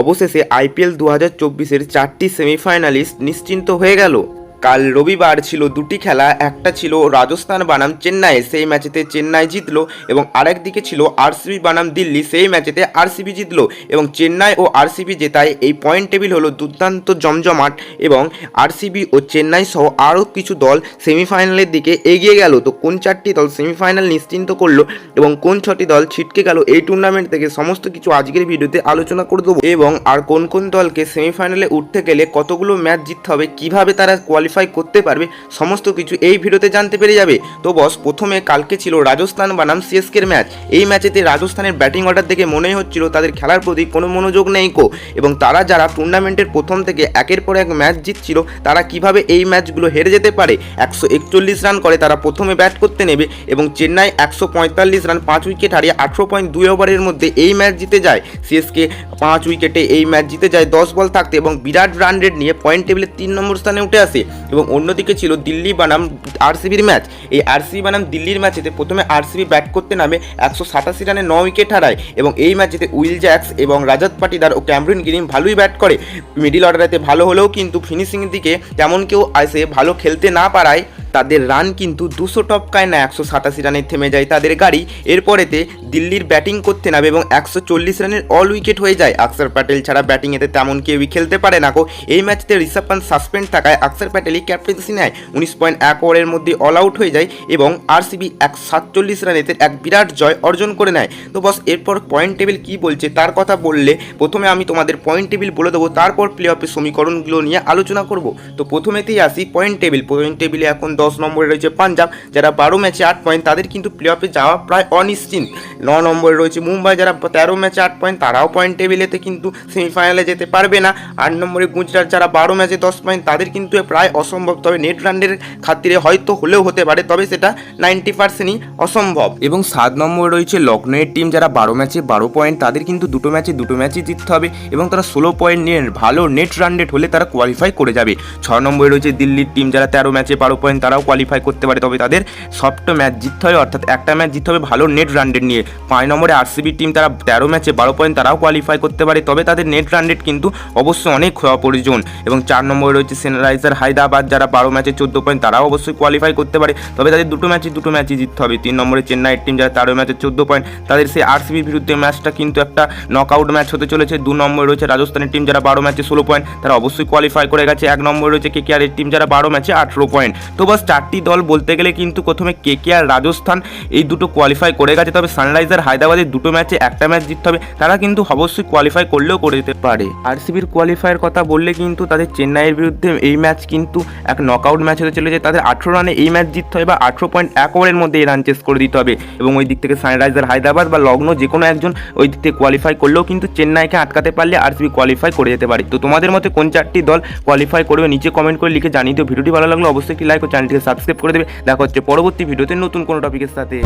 অবশেষে আইপিএল 2024-এর 4টি সেমিফাইনালিস্ট নিশ্চিন্ত হয়ে গেল। কাল রবিবার ছিল দুটি খেলা, একটা ছিল রাজস্থান বনাম চেন্নাই, সেই ম্যাচেতে চেন্নাই জিতলো এবং আরেকদিকে ছিল আরসিবি বনাম দিল্লি, সেই ম্যাচেতে আরসিবি জিতলো এবং চেন্নাই ও আরসিবি জেতায় এই পয়েন্ট টেবিল হলো দুর্দান্ত জমজমাট এবং আরসিবি ও চেন্নাই সহ আরও কিছু দল সেমিফাইনালের দিকে এগিয়ে গেল। তো কোন চারটি দল সেমিফাইনাল নিশ্চিন্ত করলো এবং কোন ছটি দল ছিটকে গেল এই টুর্নামেন্ট থেকে সমস্ত কিছু আজকের ভিডিওতে আলোচনা করে দেবো এবং আর কোন কোন দলকে সেমিফাইনালে উঠতে গেলে কতগুলো ম্যাচ জিততে হবে, কিভাবে তারা কোয়ালিফাই করতে পারবে, সমস্ত কিছু এই ভিডিওতে জানতে পেরে যাবে। তো বস, প্রথমে কালকে ছিল রাজস্থান বনাম সিএসকের ম্যাচ। এই ম্যাচেতে রাজস্থানের ব্যাটিং অর্ডার দেখে মনেই হচ্ছিল তাদের খেলার প্রতি কোনো মনোযোগ নেই এবং তারা যারা টুর্নামেন্টের প্রথম থেকে একের পর এক ম্যাচ জিতছিল, তারা কিভাবে এই ম্যাচগুলো হেরে যেতে পারে। 141 রান করে তারা প্রথমে ব্যাট করতে নেবে এবং চেন্নাই 145 রান 5 উইকেট হারিয়ে 18.2 ওভারের মধ্যে এই ম্যাচ জিতে যায়। সিএসকে 5 উইকেটে এই ম্যাচ জিতে যায় 10 বল থাকতে এবং বিরাট রান রেট নিয়ে পয়েন্ট টেবিলে 3 নম্বর স্থানে উঠে আসে। এবং অন্যদিকে ছিল দিল্লি বনাম আরসিবির ম্যাচ। এই আরসিবি বনাম দিল্লির ম্যাচেতে প্রথমে আরসিবি ব্যাট করতে নামে 187 রানে 9 উইকেট হারায় এবং এই ম্যাচেতে উইল জ্যাক্স এবং রাজাত পাটিদার ও ক্যামরুন গ্রিন ভালোই ব্যাট করে। মিডিল অর্ডারেতে ভালো হলেও কিন্তু ফিনিশিংয়ের দিকে তেমন কেউ আসে ভালো খেলতে না পারায় তাদের রান কিন্তু 200 টপকায় না, 187 রানে থেমে যায় তাদের গাড়ি। এরপরেতে দিল্লির ব্যাটিং করতে নামে এবং 140 রানের অল উইকেট হয়ে যায়। অক্ষর প্যাটেল ছাড়া ব্যাটিংয়েতে তেমন কেউই খেলতে পারে না এই ম্যাচেতে ঋষভ পান্ত সাসপেন্ড থাকায় অক্ষর প্যাটেলই ক্যাপ্টেন্সি নেয়। 19.1 ওভারের মধ্যে অল আউট হয়ে যায় এবং আরসিবি 147 রানেতে এক বিরাট জয় অর্জন করে নেয়। তো বস, এরপর পয়েন্ট টেবিল কী বলছে তার কথা বললে প্রথমে আমি তোমাদের পয়েন্ট টেবিল বলে দেবো, তারপর প্লে অফের সমীকরণগুলো নিয়ে আলোচনা করব। তো প্রথমেতেই আসি পয়েন্ট টেবিলে এখন 10 নম্বরে রয়েছে পাঞ্জাব, যারা 12 ম্যাচে 8 পয়েন্ট, তাদের কিন্তু প্লে অফে যাওয়া প্রায় অনিশ্চিত। 9 নম্বরে রয়েছে মুম্বাই, যারা 13 ম্যাচে 8 পয়েন্ট, তারাও পয়েন্ট টেবিলেতে কিন্তু সেমিফাইনালে যেতে পারবে না। 8 নম্বরে গুজরাট, যারা 12 ম্যাচে 10 পয়েন্ট, তাদের কিন্তু প্রায় অসম্ভব, তবে নেট রানের খাতিরে হয়তো হলেও হতে পারে, তবে সেটা 90%ই অসম্ভব। এবং 7 নম্বরে রয়েছে লখনৌয়ের টিম, যারা 12 ম্যাচে 12 পয়েন্ট, তাদের কিন্তু দুটো ম্যাচই জিততে হবে এবং তারা 16 পয়েন্ট নিয়ে ভালো নেট রান রেট হলে তারা কোয়ালিফাই করে যাবে। 6 নম্বরে রয়েছে দিল্লির টিম, যারা 13 ম্যাচে 12 পয়েন্ট, তারাও কোয়ালিফাই করতে পারে, তবে তাদের সবটা ম্যাচ জিততে হবে, অর্থাৎ একটা ম্যাচ জিততে হবে ভালো নেট রান রেট নিয়ে। 5 নম্বরে আরসিবি টিম, তারা 13 ম্যাচে 12 পয়েন্ট, তারাও কোয়ালিফাই করতে পারে, তবে তাদের নেট রান রেট কিন্তু অবশ্যই অনেক হওয়া প্রয়োজন। এবং 4 নম্বরে রয়েছে সানরাইজার হায়দ্রাবাদ, যারা 12 ম্যাচে 14 পয়েন্ট, তারাও অবশ্যই কোয়ালিফাই করতে পারে, তবে তাদের দুটো ম্যাচই জিততে হবে। 3 নম্বরে চেন্নাই টিম, যারা 13 ম্যাচে 14 পয়েন্ট, তাদের সেই আরসিবির বিরুদ্ধে ম্যাচটা কিন্তু একটা নকআউট ম্যাচ হতে চলেছে। 2 নম্বরে রয়েছে রাজস্থানের টিম, যারা 12 ম্যাচে 16 পয়েন্ট, তারা অবশ্যই কোয়ালিফাই করে গেছে। 1 নম্বরে রয়েছে কেকেআরের টিম, যারা 12 ম্যাচে 18 পয়েন্ট। তো বাস, চারটি দল বলতে গেলে কিন্তু প্রথমে কেকেআর, রাজস্থান এই দুটো কোয়ালিফাই করে গেছে, তবে সানরাইজার হায়দ্রাবাদের দুটো ম্যাচে একটা ম্যাচ জিততে হবে, তারা কিন্তু অবশ্যই কোয়ালিফাই করলেও করে যেতে পারে। আরসিবির কোয়ালিফাইয়ের কথা বললে কিন্তু তাদের চেন্নাইয়ের বিরুদ্ধে এই ম্যাচ কিন্তু এক নকআউট ম্যাচ হতে চলেছে, তাদের 18 রানে এই ম্যাচ জিততে হবে বা 18.1 ওভারের মধ্যে এই রান চেস করে দিতে হবে এবং ওই দিক থেকে সানরাইজার হায়দ্রাবাদ বা লখনৌ যে কোনো একজন ওই দিক থেকে কোয়ালিফাই করলেও কিন্তু চেন্নাইকে আটকাতে পারলে আরসিবি কোয়ালিফাই করে যেতে পারে। তো তোমাদের মতে কোন চারটি দল কোয়ালিফাই করবে নিচে কমেন্ট করে লিখে জানিয়ে দিও। ভিডিওটি ভালো লাগলে অবশ্যই একটি লাইক ও চ্যানেলটিকে সাবস্ক্রাইব করে দেবে। দেখা হচ্ছে পরবর্তী ভিডিওতে নতুন কোনো টপিকের সাথে।